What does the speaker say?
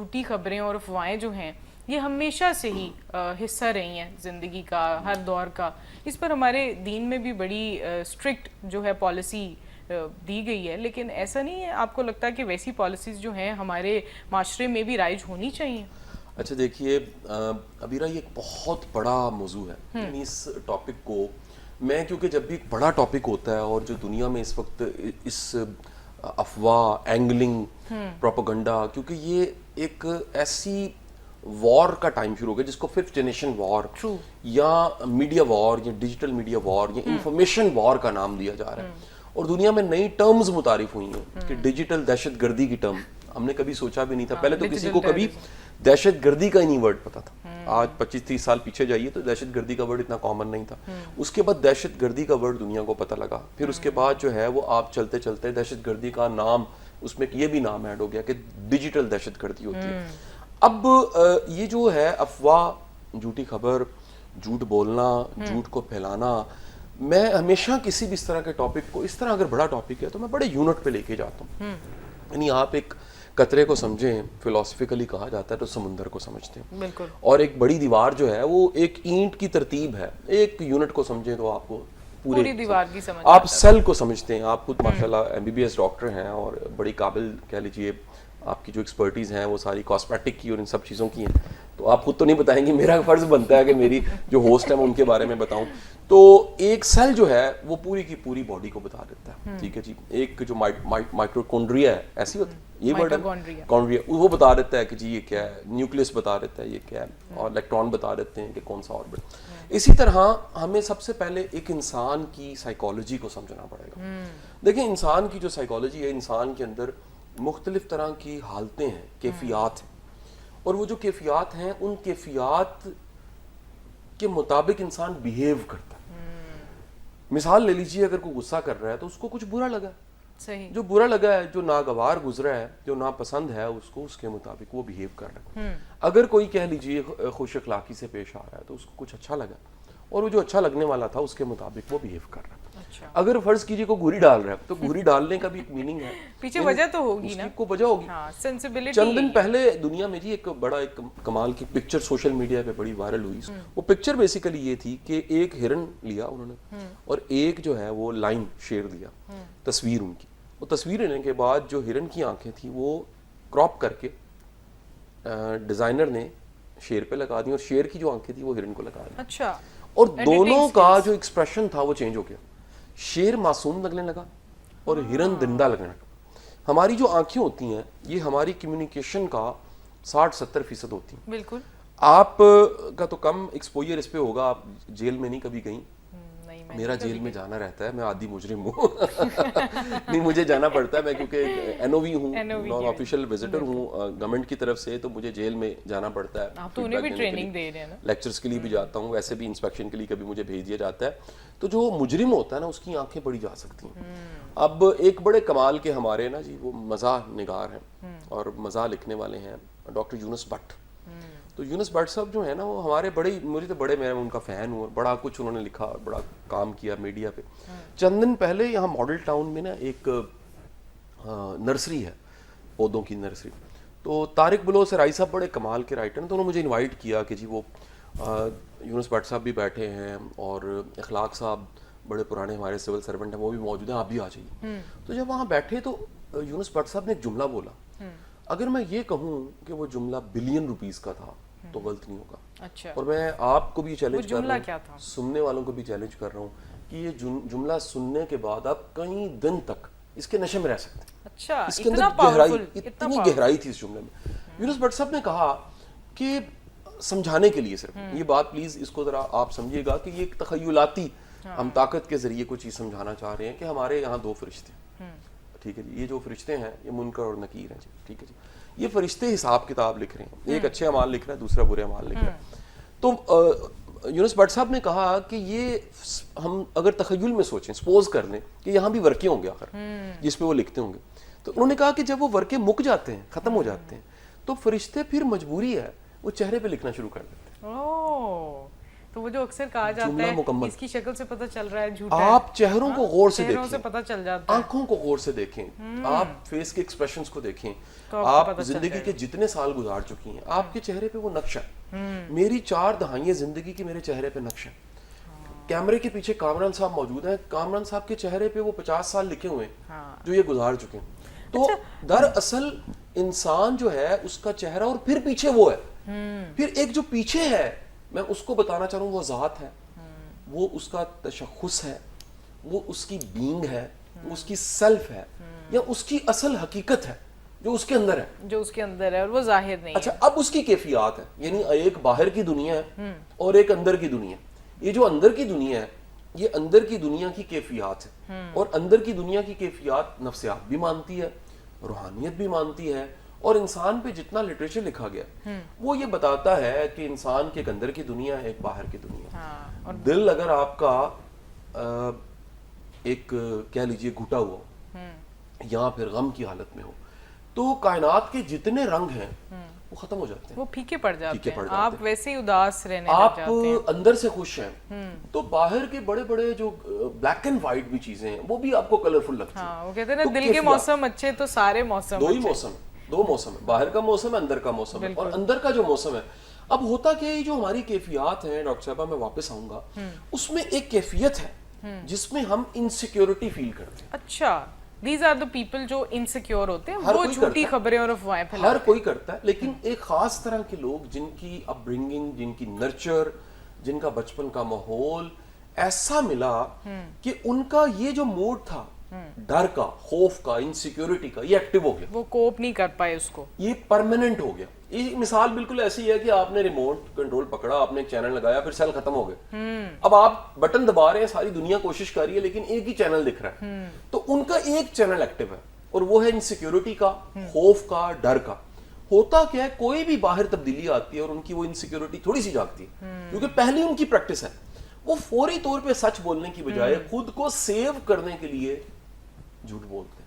جھوٹی خبریں اور افواہیں جو ہیں یہ ہمیشہ سے ہی حصہ رہی ہیں زندگی کا، ہر دور کا. اس پر ہمارے دین میں بھی بڑی اسٹرکٹ جو ہے پالیسی دی گئی ہے، لیکن ایسا نہیں ہے آپ کو لگتا کہ ویسی پالیسیز جو ہیں ہمارے معاشرے میں بھی رائج ہونی چاہیے؟ اچھا دیکھیے ابیرہ، یہ ایک بہت بڑا موضوع ہے. یعنی اس ٹاپک کو میں، کیونکہ جب بھی ایک بڑا ٹاپک ہوتا ہے اور جو دنیا میں اس وقت اس افواہ، اینگلنگ، پروپیگنڈا، کیونکہ یہ ایک ایسی وار کا ٹائم شروع ہو گیا جس کو 5th جنریشن وار یا میڈیا وار یا ڈیجیٹل میڈیا وار یا انفارمیشن وار کا نام دیا جا رہا ہے. اور دنیا میں نئی ٹرمز متعارف ہوئی ہیں کہ ڈیجیٹل دہشت گردی کی ٹرم ہم نے کبھی سوچا بھی نہیں تھا. پہلے تو کسی کو کبھی دہشت گردی کا ہی نہیں ورڈ پتا تھا. آج 25-30 سال پیچھے جائیے تو دہشت گردی کا ورڈ اتنا کامن نہیں تھا. اس کے بعد دہشت گردی کا ورڈ دنیا کو پتہ لگا. پھر اس کے بعد جو ہے وہ آپ چلتے چلتے دہشت گردی کا نام، اس میں یہ بھی نام ایڈ ہو گیا کہ ڈیجیٹل دہشت گردی ہوتی ہے. اب یہ جو ہے افواہ، جھوٹی خبر، جھوٹ بولنا، جھوٹ کو پھیلانا، میں ہمیشہ کسی بھی اس طرح کے ٹاپک کو، اس طرح اگر بڑا ٹاپک ہے تو میں بڑے یونٹ پہ لے کے جاتا ہوں. یعنی آپ ایک قطرے کو سمجھیں، فلاسفیکلی کہا جاتا ہے تو سمندر کو سمجھتے ہیں. بالکل. اور ایک بڑی دیوار جو ہے وہ ایک اینٹ کی ترتیب ہے. ایک یونٹ کو سمجھیں تو آپ کو پوری دیوار کی سمجھ آپ سیل کو سمجھتے ہیں. آپ خود ماشاءاللہ MBBS ڈاکٹر ہیں اور بڑی قابل کہہ لیجئے آپ کی جو ایکسپرٹیز ہیں وہ ساری کاسمیٹک کی اور ان سب چیزوں کی ہیں. تو آپ خود تو نہیں بتائیں گے، میرا فرض بنتا ہے کہ میری جو ہوسٹ ہے میں ان کے بارے میں بتاؤں. تو ایک سیل جو ہے وہ پوری کی پوری باڈی کو بتا دیتا ہے. ٹھیک ہے جی. ایک جو مائٹوکونڈریا ہے، ایسی ہوتی ہے یہ ورڈ ہے کونڈریا، وہ بتا دیتا ہے کہ جی یہ کیا ہے. نیوکلیس بتا دیتا ہے یہ کیا ہے، اور الیکٹران بتا دیتے ہیں کہ کون سا آربٹ. اسی طرح ہمیں سب سے پہلے ایک انسان کی سائیکالوجی کو سمجھنا پڑے گا. دیکھیں انسان کی جو سائیکالوجی ہے، انسان کے اندر مختلف طرح کی حالتیں ہیں، کیفیات ہیں. اور وہ جو کیفیات ہیں ان کیفیات کے مطابق انسان بیہیو کرتا ہے. مثال لے لیجیے، اگر کوئی غصہ کر رہا ہے تو اس کو کچھ برا لگا، صحیح، جو برا لگا ہے، جو ناگوار گزرا ہے، جو ناپسند ہے، اس کو اس کے مطابق وہ بیہیو کر رہا ہے. اگر کوئی کہہ لیجیے خوش اخلاقی سے پیش آ رہا ہے تو اس کو کچھ اچھا لگا اور وہ جو اچھا لگنے والا تھا اس کے مطابق وہ بیہیو کر رہا ہے. اگر فرض کیجیے کوئی گھوری ڈال رہا ہے تو گھوری ڈالنے کا بھی ایک میننگ ہے، پیچھے وجہ تو ہوگی نا، کو وجہ ہوگی. چند دن پہلے دنیا میں جی ایک بڑا ایک کمال کی پکچر سوشل میڈیا پہ بڑی وائرل ہوئی. وہ پکچر بیسیکلی یہ تھی کہ ایک ہرن لیا انہوں نے اور ایک جو ہے وہ لائن شیر دیا، تصویر ان کی. وہ تصویر لینے کے بعد جو ہرن کی آنکھیں تھیں وہ کراپ کر کے ڈیزائنر نے شیر پہ لگا دی اور شیر کی جو آنکھیں تھیں وہ ہرن کو لگا دی. اچھا. اور دونوں کا جو ایکسپریشن تھا وہ چینج ہو گیا. شیر معصوم لگنے لگا اور ہرن درندہ لگنے لگا. ہماری جو آنکھیں ہوتی ہیں یہ ہماری کمیونیکیشن کا 60-70% ہوتی ہیں. بالکل. آپ کا تو کم ایکسپوجر اس پہ ہوگا، آپ جیل میں نہیں کبھی گئیں. میرا جیل میں جانا رہتا ہے، میں عادی مجرم ہوں. نہیں مجھے جانا پڑتا ہے، میں کیونکہ NOV ہوں، نان آفیشیل وزٹر ہوں گورنمنٹ کی طرف سے، تو مجھے جیل میں جانا پڑتا ہے. آپ تو انہیں بھی ٹریننگ دے رہے ہیں نا، لیکچرز کے لیے بھی جاتا ہوں، ویسے بھی انسپیکشن کے لیے کبھی مجھے بھیج دیا جاتا ہے. تو جو مجرم ہوتا ہے نا اس کی آنکھیں بڑی جا سکتی ہیں. اب ایک بڑے کمال کے ہمارے نا جی وہ مزاح نگار ہیں اور مزاح لکھنے والے ہیں، ڈاکٹر یونس بٹ. تو یونس بٹ صاحب جو ہے نا وہ ہمارے بڑے، مجھے تو بڑے، میں ان کا فین ہوں، بڑا کچھ انہوں نے لکھا، بڑا کام کیا میڈیا پہ. چند دن پہلے یہاں ماڈل ٹاؤن میں نا ایک نرسری ہے، پودوں کی نرسری. تو طارق بلوچ رائی صاحب بڑے کمال کے رائٹر ہیں، تو انہوں نے مجھے انوائٹ کیا کہ جی وہ یونس بٹ صاحب بھی بیٹھے ہیں اور اخلاق صاحب بڑے پرانے ہمارے سول سرونٹ ہیں وہ بھی موجود ہیں، آپ بھی آ جائیے. تو جب وہاں بیٹھے تو یونس بٹ صاحب نے ایک جملہ بولا. اگر میں یہ کہوں کہ وہ جملہ بلین روپیز کا تھا تو غلط نہیں ہوگا. اچھا. اور میں آپ کو بھی چیلنج کر رہا کیا تھا؟ ہوں، سننے والوں کو بھی چیلنج کر رہا ہوں کہ یہ جملہ سننے کے بعد آپ کئی دن تک اس کے نشے میں رہ سکتے ہیں. اچھا. اس کے اندر گہرائی، اتنی گہرائی تھی اس جملے میں. یونس بٹ صاحب نے کہا کہ سمجھانے کے لیے صرف یہ بات پلیز اس کو ذرا آپ سمجھیے گا کہ یہ ایک تخیلاتی ہم طاقت کے ذریعے کوئی چیز سمجھانا چاہ رہے ہیں کہ ہمارے یہاں 2 فرشتے ہیں. ٹھیک ہے جی. یہ جو فرشتے ہیں یہ منکر اور نکیر ہیں جی. ٹھیک ہے جی. یہ فرشتے حساب کتاب لکھ رہے ہیں، ایک اچھے اعمال لکھ رہا ہے، دوسرا برے اعمال لکھ رہا ہے. تو یونس بٹ صاحب نے کہا کہ یہ ہم اگر تخیل میں سوچیں، سپوز کر لیں کہ یہاں بھی ورقے ہوں گے آخر جس پہ وہ لکھتے ہوں گے. تو انہوں نے کہا کہ جب وہ ورقے مک جاتے ہیں، ختم ہو جاتے ہیں، تو فرشتے پھر مجبوری ہے وہ چہرے پہ لکھنا شروع کر دیتے ہیں. تو وہ جو اکثر کہا جاتا جملہ ہے مکمل. اس کی شکل سے پتہ چل رہا ہے جھوٹا ہے. آپ چہروں کو غور سے چہروں سے دیکھیں, پتہ چل جاتا ہے, آنکھوں کو غور سے دیکھیں, آپ فیس کے ایکسپریشنز کو دیکھیں, تو آپ کو آپ پتہ چل زندگی جائے کے جتنے سال گزار چکی ہیں آپ کے چہرے پہ وہ نقش ہے. میری 4 دہائیاں زندگی کی میرے چہرے پہ نقش ہے. کیمرے کے پیچھے کامران صاحب موجود ہیں, کامران صاحب کے چہرے پہ وہ 50 سال لکھے ہوئے ہیں جو یہ گزار چکے ہیں. تو دراصل انسان جو ہے اس کا چہرہ اور پھر پیچھے وہ ہے, پھر ایک جو پیچھے ہے میں اس کو بتانا چاہ رہا ہوں وہ ذات ہے, وہ اس کا تشخص ہے, وہ اس کی بینگ ہے, وہ اس کی سیلف ہے, یا اس کی اصل حقیقت ہے جو اس کے اندر ہے, جو اس کے اندر ہے اور وہ ظاہر نہیں ہے. اچھا اب اس کی کیفیات ہے, یعنی ایک باہر کی دنیا ہے اور ایک اندر کی دنیا. یہ جو اندر کی دنیا ہے یہ اندر کی دنیا کی کیفیات ہے, اور اندر کی دنیا کی کیفیات نفسیات بھی مانتی ہے, روحانیت بھی مانتی ہے, اور انسان پہ جتنا لٹریچر لکھا گیا وہ یہ بتاتا ہے کہ انسان کے ایک اندر کی دنیا ہے, ایک باہر کی دنیا ہے. دل اگر آپ کا ایک کہہ لیجئے گھٹا ہوا ہو یا پھر غم کی حالت میں ہو تو کائنات کے جتنے رنگ ہیں وہ ختم ہو جاتے ہیں, وہ پھیکے پڑ جاتے ہیں, آپ ویسے ہی اداس رہنے لگ آپ جاتے ہیں. اندر سے خوش ہیں تو باہر کے بڑے بڑے جو بلیک اینڈ وائٹ بھی چیزیں ہیں وہ بھی آپ کو کلرفل لگتی ہیں. ہاں وہ کہتے ہیں نا دل کے موسم اچھے تو سارے موسم دو ہی موسم, 2 موسم ہے, باہر کا موسم ہے, اندر کا موسم ہے. اور اندر کا جو موسم ہے, اب ہوتا کہ یہ جو ہماری کیفیات ہیں ڈاکٹر صاحبہ, میں واپس آؤں گا, اس میں ایک کیفیت ہے جس میں ہم انسیکیورٹی فیل کرتے ہیں. اچھا, دیز آر دا پیپل جو انسیکیور ہوتے ہیں, وہ جھوٹی خبریں اور افواہیں پھیلاتے ہیں. ہر کوئی کرتا ہے, لیکن ایک خاص طرح کے لوگ جن کی اپ برنگنگ, جن کی نرچر, جن کا بچپن کا ماحول ایسا ملا کہ ان کا یہ جو موڈ تھا ڈر کا, خوف کا, انسیکیورٹی کا, یہ ایکٹیو ہو گیا, وہ کوپ نہیں کر پائے اس کو, یہ پرماننٹ ہو گیا. یہ مثال بالکل ایسی ہے کہ آپ نے ریموٹ کنٹرول پکڑا, آپ نے ایک چینل لگایا, پھر سیل ختم ہو گئے, اب آپ بٹن دبا رہے ہیں, ساری دنیا کوشش کر رہی ہے لیکن ایک ہی چینل دکھ رہا ہے. تو ان کا ایک چینل ایکٹیو ہے اور وہ ہے انسیکیورٹی کا, خوف کا, ڈر کا. ہوتا کیا ہے, کوئی بھی باہر تبدیلی آتی ہے اور ان کی وہ انسیکیورٹی تھوڑی سی جاگتی ہے کیونکہ پہلی ان کی پریکٹس ہے, وہ فوری طور پہ سچ بولنے کی بجائے خود کو سیو کرنے کے لیے جھوٹ بولتے ہیں.